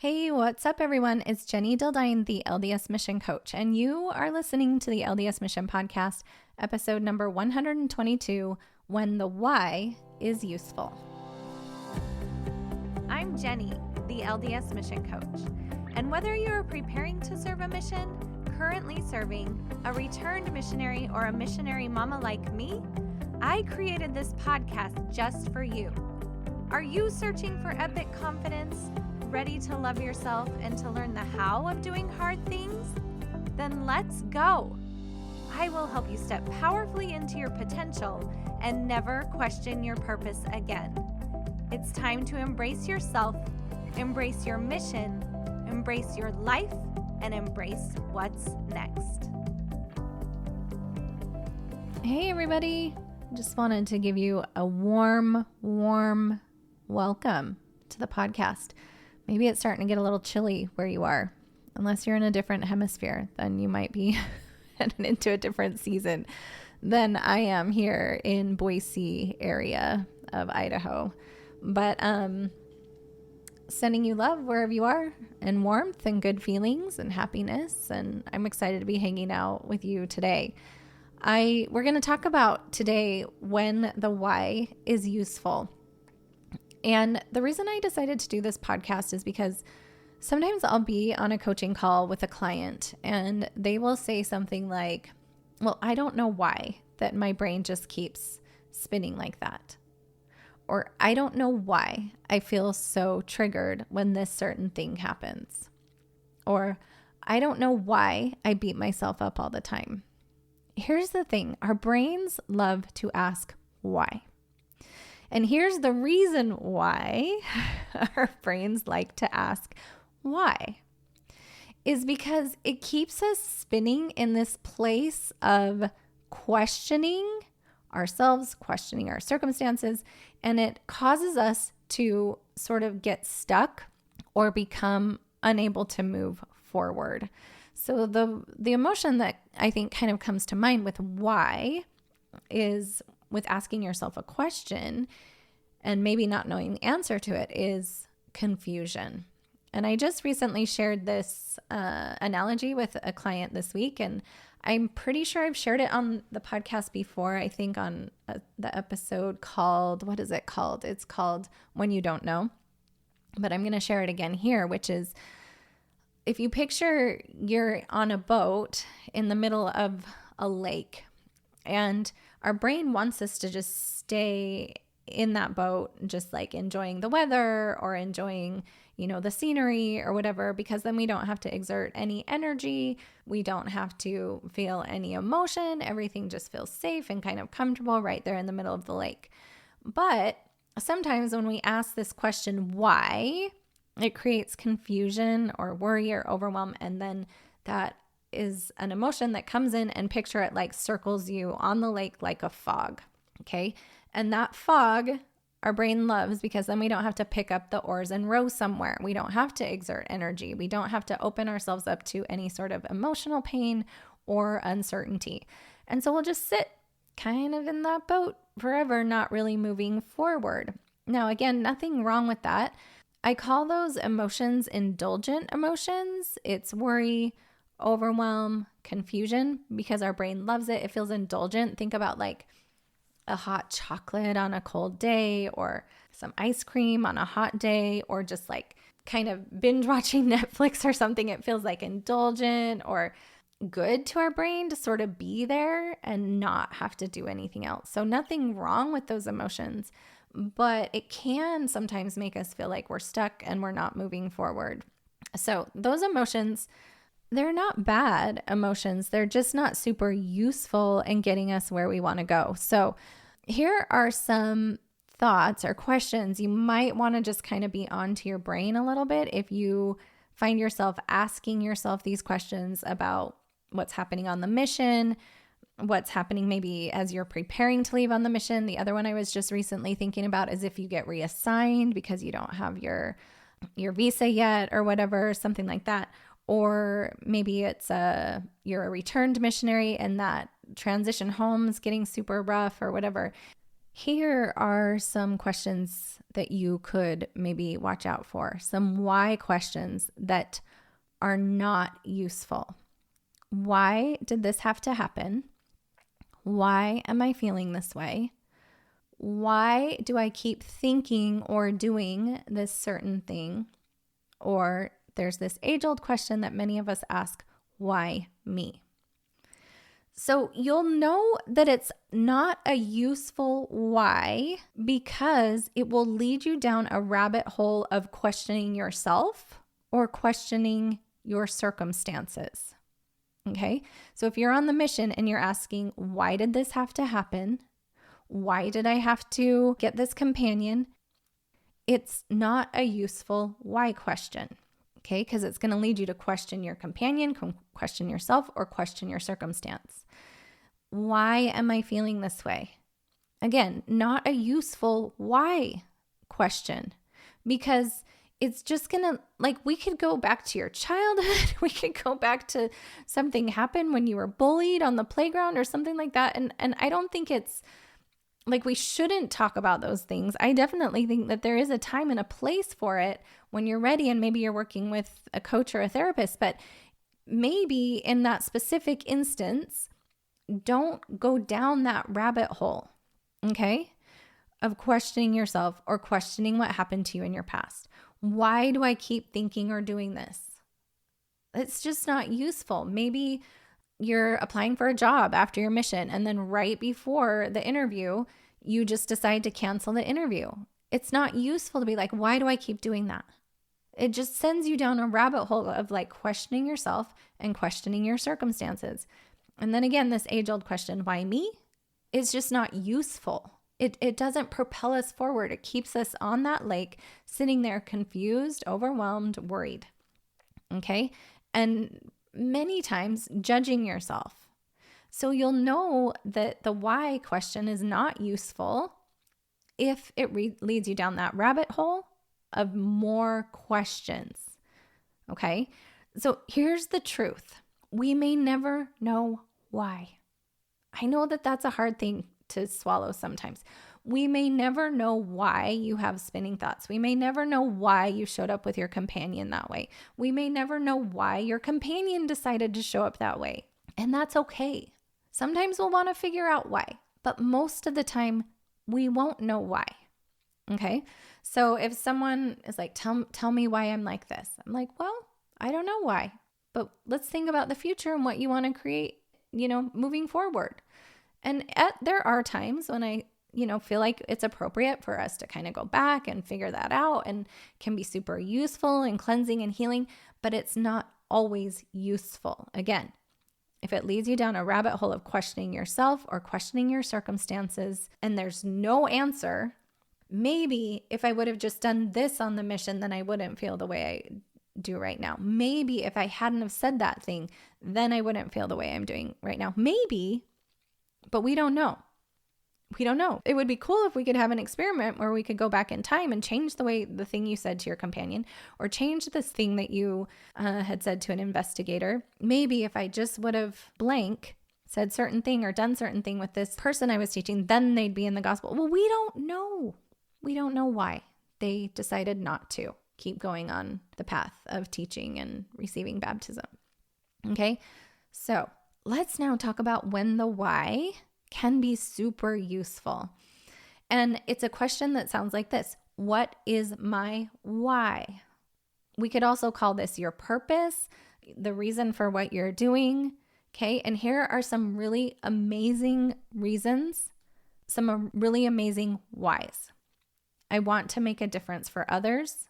Hey, what's up, everyone? It's Jenny Dildine, the LDS Mission Coach, and you are listening to the LDS Mission Podcast, episode number 122, When the Why is Useful. I'm Jenny, the LDS Mission Coach, and whether you're preparing to serve a mission, currently serving, a returned missionary, or a missionary mama like me, I created this podcast just for you. Are you searching for epic confidence? Ready to love yourself and to learn the how of doing hard things? Then let's go. I will help you step powerfully into your potential and never question your purpose again. It's time to embrace yourself, embrace your mission, embrace your life, and embrace what's next. Hey everybody, just wanted to give you a warm welcome to the podcast. Maybe it's starting to get a little chilly where you are. Unless you're in a different hemisphere, then you might be heading into a different season than I am here in Boise area of Idaho. But sending you love wherever you are, and warmth and good feelings and happiness. And I'm excited to be hanging out with you today. We're going to talk about today when the why is useful. And the reason I decided to do this podcast is because sometimes I'll be on a coaching call with a client and they will say something like, well, I don't know why that my brain just keeps spinning like that. Or I don't know why I feel so triggered when this certain thing happens. Or I don't know why I beat myself up all the time. Here's the thing, our brains love to ask why. And here's the reason why our brains like to ask why is because it keeps us spinning in this place of questioning ourselves, questioning our circumstances, and it causes us to sort of get stuck or become unable to move forward. So the emotion that I think kind of comes to mind with why is with asking yourself a question and maybe not knowing the answer to it is confusion. And I just recently shared this analogy with a client this week, and I'm pretty sure I've shared it on the podcast before. I think on the episode called, what is it called? It's called When You Don't Know. But I'm going to share it again here, which is if you picture you're on a boat in the middle of a lake, and our brain wants us to just stay in that boat, just like enjoying the weather or enjoying, the scenery or whatever, because then we don't have to exert any energy. We don't have to feel any emotion. Everything just feels safe and kind of comfortable right there in the middle of the lake. But sometimes when we ask this question, why, it creates confusion or worry or overwhelm. And then that is an emotion that comes in, and picture it like circles you on the lake like a fog. Okay. And that fog, our brain loves, because then we don't have to pick up the oars and row somewhere. We don't have to exert energy. We don't have to open ourselves up to any sort of emotional pain or uncertainty. And so we'll just sit kind of in that boat forever, not really moving forward. Now, again, nothing wrong with that. I call those emotions indulgent emotions. It's worry, overwhelm, confusion, because our brain loves it. It feels indulgent. Think about like a hot chocolate on a cold day, or some ice cream on a hot day, or just like kind of binge watching Netflix or something. It feels like indulgent or good to our brain to sort of be there and not have to do anything else. So nothing wrong with those emotions, but it can sometimes make us feel like we're stuck and we're not moving forward. So those emotions, they're not bad emotions. They're just not super useful in getting us where we want to go. So here are some thoughts or questions you might want to just kind of be onto your brain a little bit if you find yourself asking yourself these questions about what's happening on the mission, what's happening maybe as you're preparing to leave on the mission. The other one I was just recently thinking about is if you get reassigned because you don't have your visa yet or whatever, something like that. Or maybe it's you're a returned missionary and that transition home is getting super rough or whatever. Here are some questions that you could maybe watch out for. Some why questions that are not useful. Why did this have to happen? Why am I feeling this way? Why do I keep thinking or doing this certain thing? Or there's this age-old question that many of us ask, why me? So you'll know that it's not a useful why because it will lead you down a rabbit hole of questioning yourself or questioning your circumstances. Okay? So if you're on the mission and you're asking, why did this have to happen? Why did I have to get this companion? It's not a useful why question. Okay? Because it's going to lead you to question your companion, question yourself, or question your circumstance. Why am I feeling this way? Again, not a useful why question because it's just gonna, we could go back to your childhood. We could go back to something happened when you were bullied on the playground or something like that. And I don't think it's we shouldn't talk about those things. I definitely think that there is a time and a place for it when you're ready and maybe you're working with a coach or a therapist, but maybe in that specific instance, don't go down that rabbit hole, okay, of questioning yourself or questioning what happened to you in your past. Why do I keep thinking or doing this? It's just not useful. Maybe you're applying for a job after your mission, and then right before the interview, you just decide to cancel the interview. It's not useful to be like, why do I keep doing that? It just sends you down a rabbit hole of questioning yourself and questioning your circumstances. And then again, this age-old question, why me? Is just not useful. It doesn't propel us forward. It keeps us on that lake, sitting there confused, overwhelmed, worried. Okay? And many times judging yourself. So you'll know that the why question is not useful if it leads you down that rabbit hole of more questions. Okay? So here's the truth. We may never know why. I know that that's a hard thing to swallow sometimes. We may never know why you have spinning thoughts. We may never know why you showed up with your companion that way. We may never know why your companion decided to show up that way. And that's okay. Sometimes we'll want to figure out why, but most of the time we won't know why. Okay? So if someone is like, tell me why I'm like this. I'm like, well, I don't know why. But let's think about the future and what you want to create, moving forward. And there are times when I, feel like it's appropriate for us to kind of go back and figure that out and can be super useful and cleansing and healing, but it's not always useful. Again, if it leads you down a rabbit hole of questioning yourself or questioning your circumstances and there's no answer, maybe if I would have just done this on the mission, then I wouldn't feel the way I do right now. Maybe if I hadn't have said that thing, then I wouldn't feel the way I'm doing right now. Maybe, but we don't know. We don't know. It would be cool if we could have an experiment where we could go back in time and change the thing you said to your companion or change this thing that you had said to an investigator. Maybe if I just would have blank said certain thing or done certain thing with this person I was teaching, then they'd be in the gospel. Well, we don't know. We don't know why they decided not to keep going on the path of teaching and receiving baptism. Okay, so let's now talk about when the why can be super useful. And it's a question that sounds like this. What is my why? We could also call this your purpose, the reason for what you're doing. Okay, and here are some really amazing reasons, some really amazing whys. I want to make a difference for others.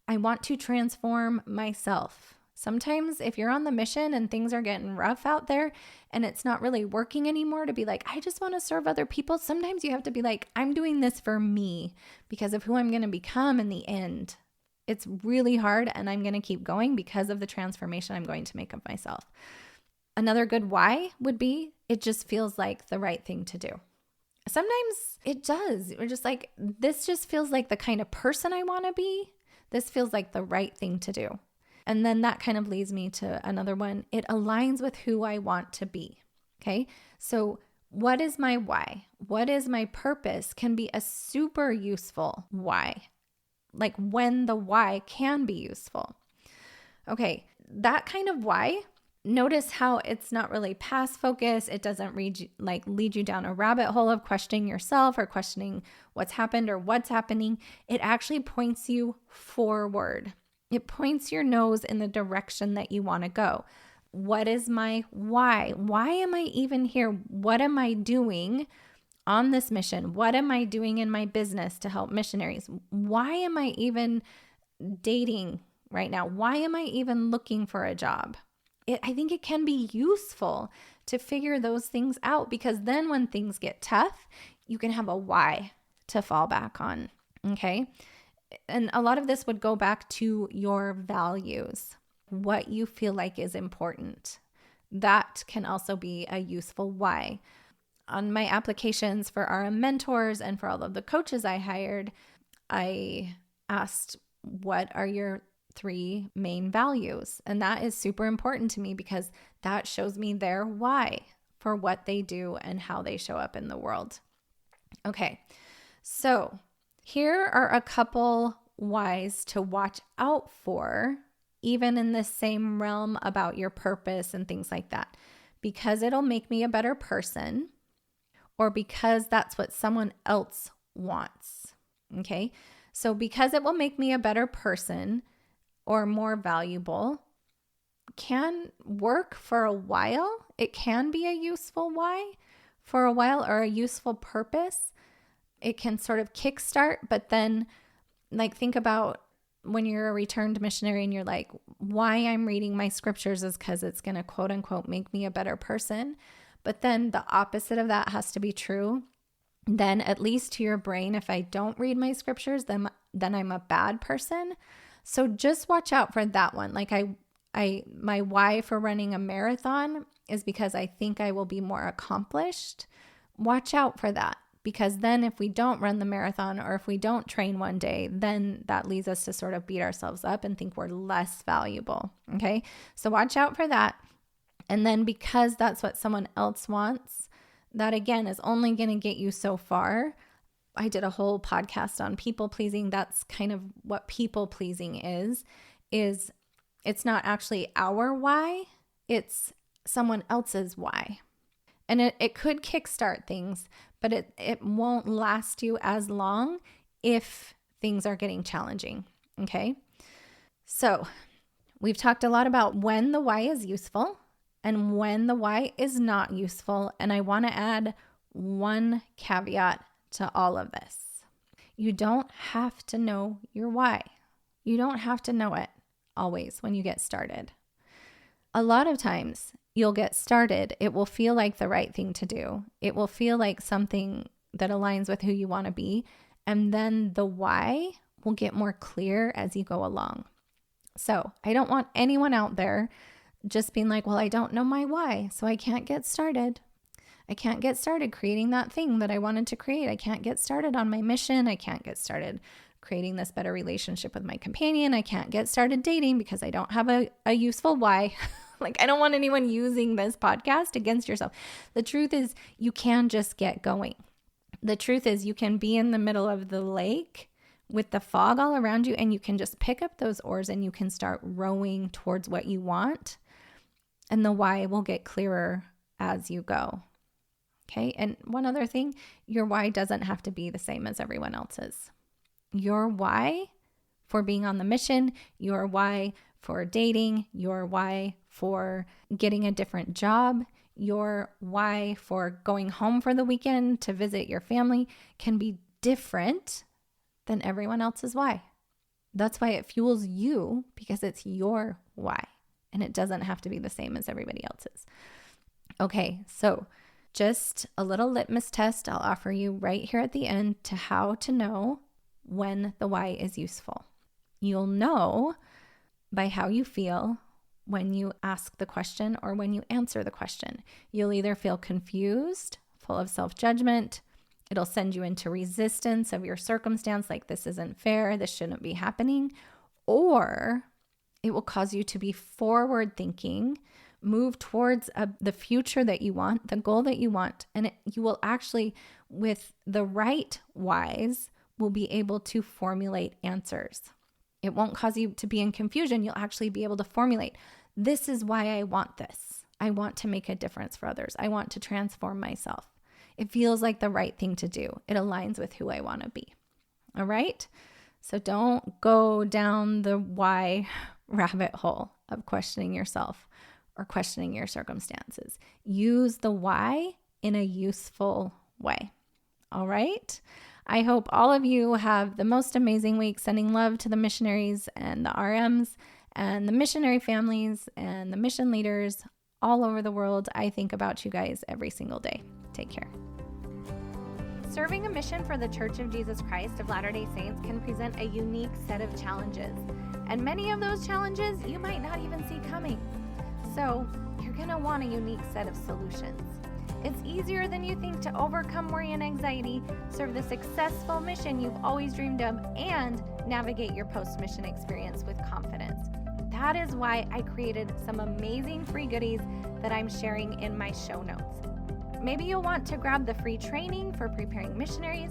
I want to transform myself. Sometimes if you're on the mission and things are getting rough out there and it's not really working anymore to be like, I just want to serve other people. Sometimes you have to be like, I'm doing this for me because of who I'm going to become in the end. It's really hard and I'm going to keep going because of the transformation I'm going to make of myself. Another good why would be, it just feels like the right thing to do. Sometimes it does. We're just like, this just feels like the kind of person I want to be. This feels like the right thing to do. And then that kind of leads me to another one. It aligns with who I want to be. Okay. So what is my why? What is my purpose can be a super useful why. Like when the why can be useful. Okay, that kind of why, notice how it's not really past focus. It doesn't lead you down a rabbit hole of questioning yourself or questioning what's happened or what's happening. It actually points you forward. It points your nose in the direction that you want to go. What is my why? Why am I even here? What am I doing on this mission? What am I doing in my business to help missionaries? Why am I even dating right now? Why am I even looking for a job? I think it can be useful to figure those things out, because then when things get tough, you can have a why to fall back on. Okay. And a lot of this would go back to your values, what you feel like is important. That can also be a useful why. On my applications for our mentors and for all of the coaches I hired, I asked, what are your 3 main values? And that is super important to me because that shows me their why for what they do and how they show up in the world. Okay, so here are a couple whys to watch out for, even in the same realm about your purpose and things like that, because it'll make me a better person, or because that's what someone else wants. Okay, so because it will make me a better person or more valuable can work for a while. It can be a useful why for a while, or a useful purpose. It can sort of kickstart, but then think about when you're a returned missionary and you're like, why I'm reading my scriptures is because it's going to quote unquote make me a better person. But then the opposite of that has to be true. Then at least to your brain, if I don't read my scriptures, then I'm a bad person. So just watch out for that one. My why for running a marathon is because I think I will be more accomplished. Watch out for that, because then if we don't run the marathon, or if we don't train one day, then that leads us to sort of beat ourselves up and think we're less valuable. Okay. So watch out for that. And then because that's what someone else wants, that again is only going to get you so far. I did a whole podcast on people pleasing. That's kind of what people pleasing is it's not actually our why, it's someone else's why. And it could kickstart things, but it won't last you as long if things are getting challenging. Okay. So we've talked a lot about when the why is useful and when the why is not useful. And I want to add one caveat to all of this. You don't have to know your why. You don't have to know it always when you get started. A lot of times you'll get started, it will feel like the right thing to do. It will feel like something that aligns with who you want to be. And then the why will get more clear as you go along. So I don't want anyone out there just being like, well, I don't know my why, so I can't get started. I can't get started creating that thing that I wanted to create. I can't get started on my mission. I can't get started creating this better relationship with my companion. I can't get started dating because I don't have a useful why. I don't want anyone using this podcast against yourself. The truth is you can just get going. The truth is you can be in the middle of the lake with the fog all around you, and you can just pick up those oars and you can start rowing towards what you want. And the why will get clearer as you go. Okay. And one other thing, your why doesn't have to be the same as everyone else's. Your why for being on the mission, your why for dating, your why for getting a different job, your why for going home for the weekend to visit your family can be different than everyone else's why. That's why it fuels you, because it's your why, and it doesn't have to be the same as everybody else's. Okay, so just a little litmus test I'll offer you right here at the end to how to know when the why is useful. You'll know by how you feel when you ask the question or when you answer the question. You'll either feel confused, full of self-judgment. It'll send you into resistance of your circumstance, like this isn't fair, this shouldn't be happening. Or it will cause you to be forward thinking, move towards the future that you want, the goal that you want. And you will actually, with the right whys, will be able to formulate answers. It won't cause you to be in confusion. You'll actually be able to formulate, this is why I want this. I want to make a difference for others. I want to transform myself. It feels like the right thing to do. It aligns with who I want to be. All right? So don't go down the why rabbit hole of questioning yourself or questioning your circumstances. Use the why in a useful way. All right? I hope all of you have the most amazing week, sending love to the missionaries and the RMs and the missionary families and the mission leaders all over the world. I think about you guys every single day. Take care. Serving a mission for the Church of Jesus Christ of Latter-day Saints can present a unique set of challenges. And many of those challenges you might not even see coming. So you're going to want a unique set of solutions. It's easier than you think to overcome worry and anxiety, serve the successful mission you've always dreamed of, and navigate your post-mission experience with confidence. That is why I created some amazing free goodies that I'm sharing in my show notes. Maybe you'll want to grab the free training for preparing missionaries,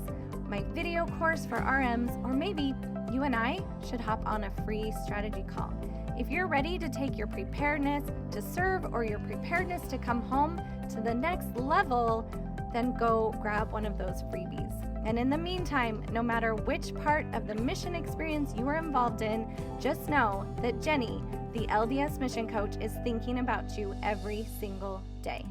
my video course for RMs, or maybe you and I should hop on a free strategy call. If you're ready to take your preparedness to serve or your preparedness to come home to the next level, then go grab one of those freebies. And in the meantime, no matter which part of the mission experience you are involved in, just know that Jenny, the LDS mission coach, is thinking about you every single day.